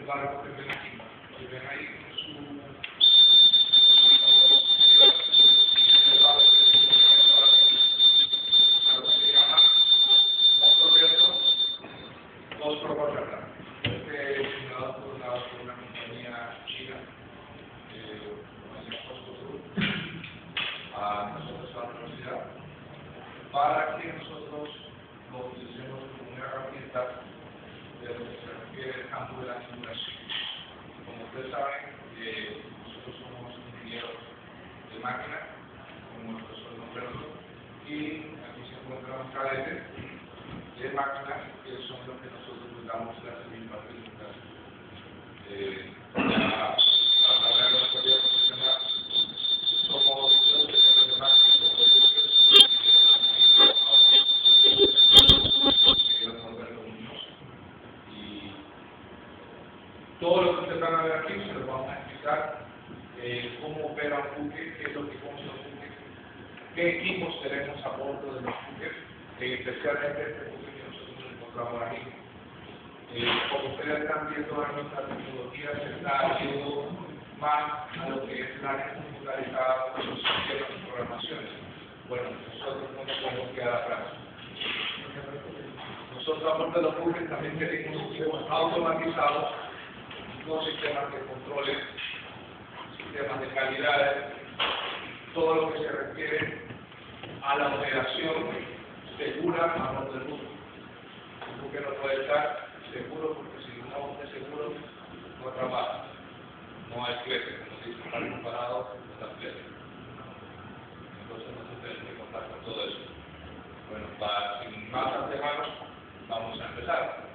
el barco que ven aquí, que ven ahí en su... algo que se llama Ostro Rotterdam. Este es diseñado por una compañía china, compañía Ostro, a nosotros a la universidad, para que nosotros lo utilicemos como una herramienta de lo que se refiere al campo de la simulación. Como ustedes saben, nosotros somos ingenieros de máquina, como nuestro nombre, y aquí se encuentra un cadete de máquinas que son los que nosotros les damos clases de participación. La palabra de la teoría profesional somos los de máquinas, todo lo que ustedes van a ver aquí se lo vamos a explicar cómo opera un buque, qué es lo que consta un buque, qué equipos tenemos a bordo de los buques, especialmente este buque que nosotros nos encontramos aquí. Como ustedes están viendo, nuestra tecnología se está haciendo más a lo que es la área computarizada de los sistemas de programación. Bueno, nosotros no nos podemos quedar atrás. Nosotros, a bordo de los buques, también tenemos sistemas automatizados, los sistemas de controles, sistemas de calidad, todo lo que se refiere a la operación segura a bordo del buque. El buque no puede estar seguro porque si no es seguro no trabaja, no hay flete, como se dice, para comparado no da flete. Entonces nosotros tenemos que contar con todo eso. Bueno, sin más antemano, vamos a empezar.